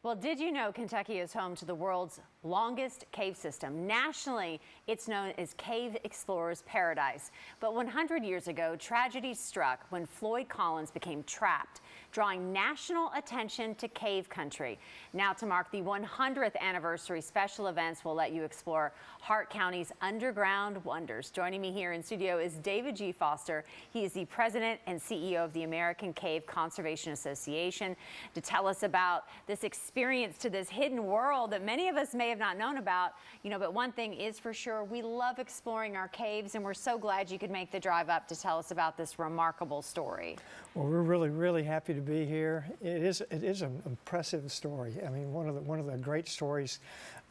Well, did you know Kentucky is home to the world's longest cave system? Nationally, it's known as Cave Explorers Paradise. But 100 years ago, tragedy struck when Floyd Collins became trapped, drawing national attention to cave country. Now, to mark the 100th anniversary, special events will let you explore Hart County's underground wonders. Joining me here in studio is David G. Foster. He is the president and CEO of the American Cave Conservation Association, to tell us about this experience to this hidden world that many of us may have not known about. But one thing is for sure, we love exploring our caves, and we're so glad you could make the drive up to tell us about this remarkable story. Well, we're really happy to be here. It is an impressive story. I mean, one of the great stories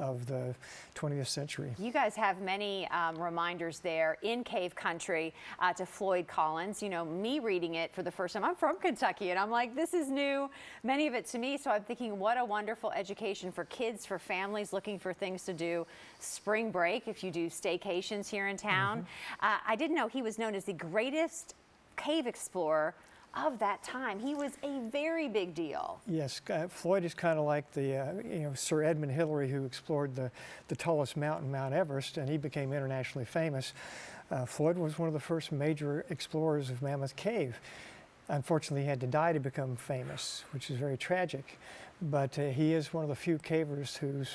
of the 20th century. You guys have many reminders there in cave country to Floyd Collins. Me reading it for the first time, I'm from Kentucky, and I'm like, this is new, many of it to me. So I'm thinking, what a wonderful education for kids, for families looking for things to do. Spring break, if you do staycations here in town. I didn't know he was known as the greatest cave explorer of that time. He was a very big deal. Yes, Floyd is kind of like the Sir Edmund Hillary, who explored the tallest mountain, Mount Everest, and he became internationally famous. Floyd was one of the first major explorers of Mammoth Cave. Unfortunately, he had to die to become famous, which is very tragic. But he is one of the few cavers who's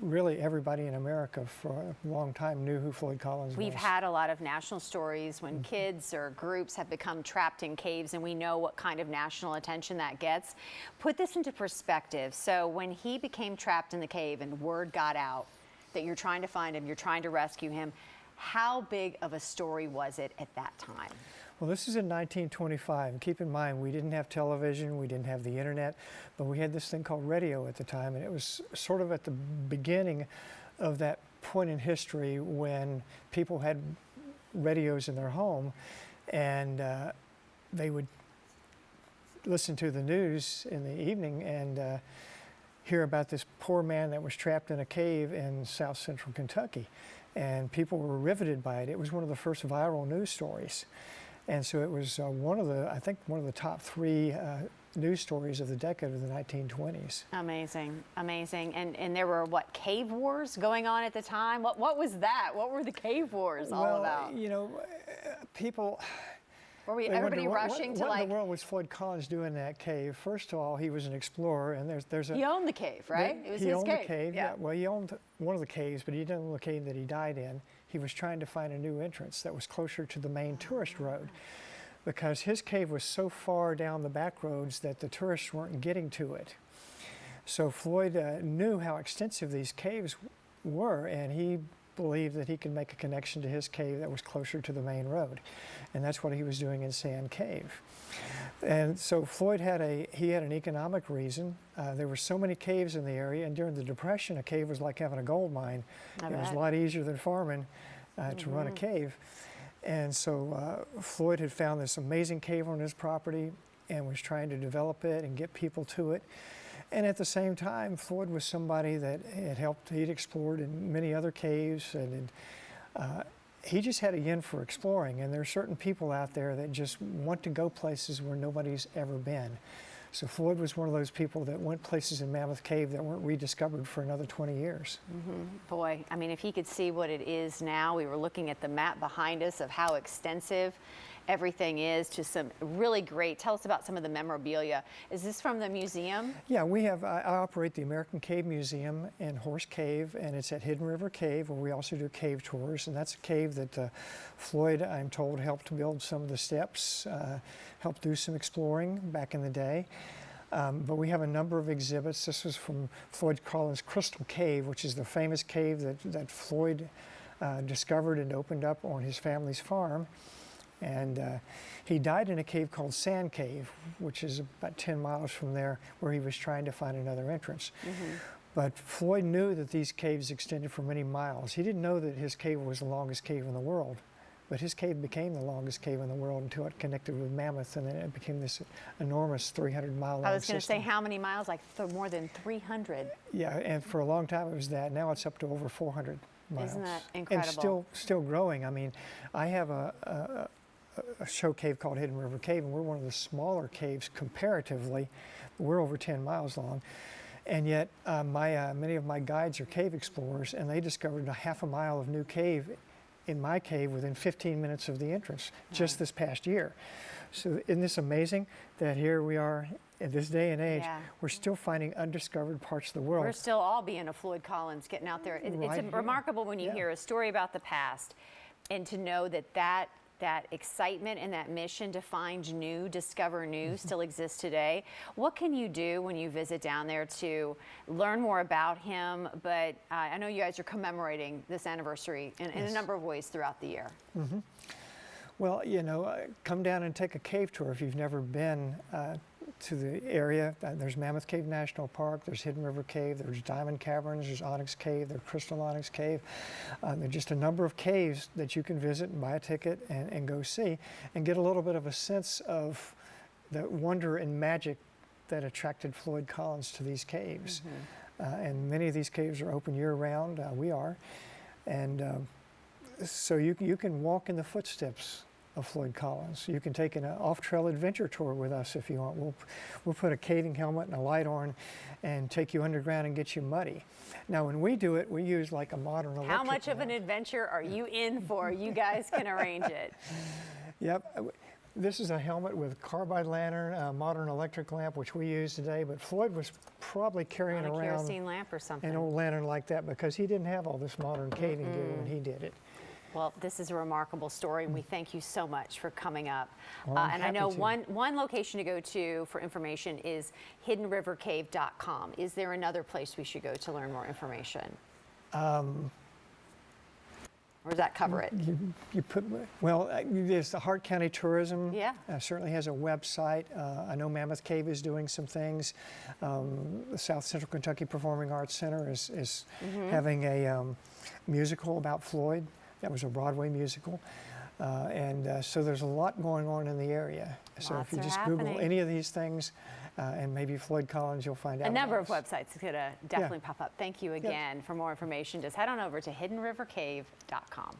really everybody in America for a long time knew who Floyd Collins was. We've had a lot of national stories when kids or groups have become trapped in caves, and we know what kind of national attention that gets. Put this into perspective. So when he became trapped in the cave and word got out that you're trying to find him, you're trying to rescue him, how big of a story was it at that time? Well, this is in 1925. Keep in mind, we didn't have television, we didn't have the internet, but we had this thing called radio at the time, and it was sort of at the beginning of that point in history when people had radios in their home, and they would listen to the news in the evening and hear about this poor man that was trapped in a cave in south central Kentucky, and people were riveted by it. It was one of the first viral news stories. And so it was one of the top three news stories of the decade of the 1920s. Amazing, amazing. And there were, what, cave wars going on at the time? What was that? What were the cave wars all about? People... Were everybody rushing to, what in the world was Floyd Collins doing in that cave? First of all, he was an explorer, and there's a... He owned the cave, right? It was his cave. He owned the cave, yeah. Well, he owned one of the caves, but he didn't own the cave that he died in. He was trying to find a new entrance that was closer to the main tourist road, because his cave was so far down the back roads that the tourists weren't getting to it. So Floyd knew how extensive these caves were, and he believed that he could make a connection to his cave that was closer to the main road. And that's what he was doing in Sand Cave. And so Floyd had an economic reason. There were so many caves in the area, and during the Depression, a cave was like having a gold mine. It was a lot easier than farming to run a cave. And so Floyd had found this amazing cave on his property and was trying to develop it and get people to it. And at the same time, Floyd was somebody that he'd explored in many other caves, and he just had a yin for exploring. And there are certain people out there that just want to go places where nobody's ever been. So Floyd was one of those people that went places in Mammoth Cave that weren't rediscovered for another 20 years. Boy, I mean, if he could see what it is now. We were looking at the map behind us of how extensive everything is, to some really great. Tell us about some of the memorabilia. Is this from the museum? Yeah, I operate the American Cave Museum in Horse Cave, and it's at Hidden River Cave, where we also do cave tours. And that's a cave that Floyd, I'm told, helped build some of the steps, helped do some exploring back in the day. But we have a number of exhibits. This was from Floyd Collins' Crystal Cave, which is the famous cave that Floyd discovered and opened up on his family's farm. And he died in a cave called Sand Cave, which is about 10 miles from there, where he was trying to find another entrance. But Floyd knew that these caves extended for many miles. He didn't know that his cave was the longest cave in the world, but his cave became the longest cave in the world until it connected with Mammoth, and then it became this enormous 300-mile long I was going to say, system. how many miles? Like more than 300. Yeah, and for a long time it was that. Now it's up to over 400 miles. Isn't that incredible? And still growing. I mean, I have a show cave called Hidden River Cave, and we're one of the smaller caves comparatively, We're over 10 miles long. And yet, many of my guides are cave explorers, and they discovered a half a mile of new cave in my cave within 15 minutes of the entrance just this past year. So isn't this amazing that here we are at this day and age, we're still finding undiscovered parts of the world. We're still all being a Floyd Collins getting out there. It's remarkable when you hear a story about the past and to know that excitement and that mission to find new, discover new still exists today. What can you do when you visit down there to learn more about him? But I know you guys are commemorating this anniversary in a number of ways throughout the year. Well, you know, come down and take a cave tour if you've never been to the area. There's Mammoth Cave National Park, there's Hidden River Cave, there's Diamond Caverns, there's Onyx Cave, there's Crystal Onyx Cave. There's just a number of caves that you can visit and buy a ticket and go see and get a little bit of a sense of the wonder and magic that attracted Floyd Collins to these caves. And many of these caves are open year-round. We are. And so you can walk in the footsteps of Floyd Collins. You can take an off-trail adventure tour with us if you want. We'll put a caving helmet and a light on and take you underground and get you muddy. Now, when we do it, we use like a modern electric How much of an adventure are you in for? You guys can arrange it. Yep. This is a helmet with carbide lantern, a modern electric lamp, which we use today, but Floyd was probably carrying On a around kerosene lamp or something. an old lantern like that because he didn't have all this modern caving gear when he did it. Well, this is a remarkable story, and we thank you so much for coming up. Well, I'm and I know happy to. one location to go to for information is hiddenrivercave.com. Is there another place we should go to learn more information? Or does that cover it? There's the Hart County Tourism. Yeah. Certainly has a website. I know Mammoth Cave is doing some things. The South Central Kentucky Performing Arts Center is having a musical about Floyd. That was a Broadway musical. So there's a lot going on in the area. So Lots if you are just happening. Google any of these things and maybe Floyd Collins, you'll find out. A number of about us. websites could definitely pop up. Thank you again. For more information, just head on over to hiddenrivercave.com.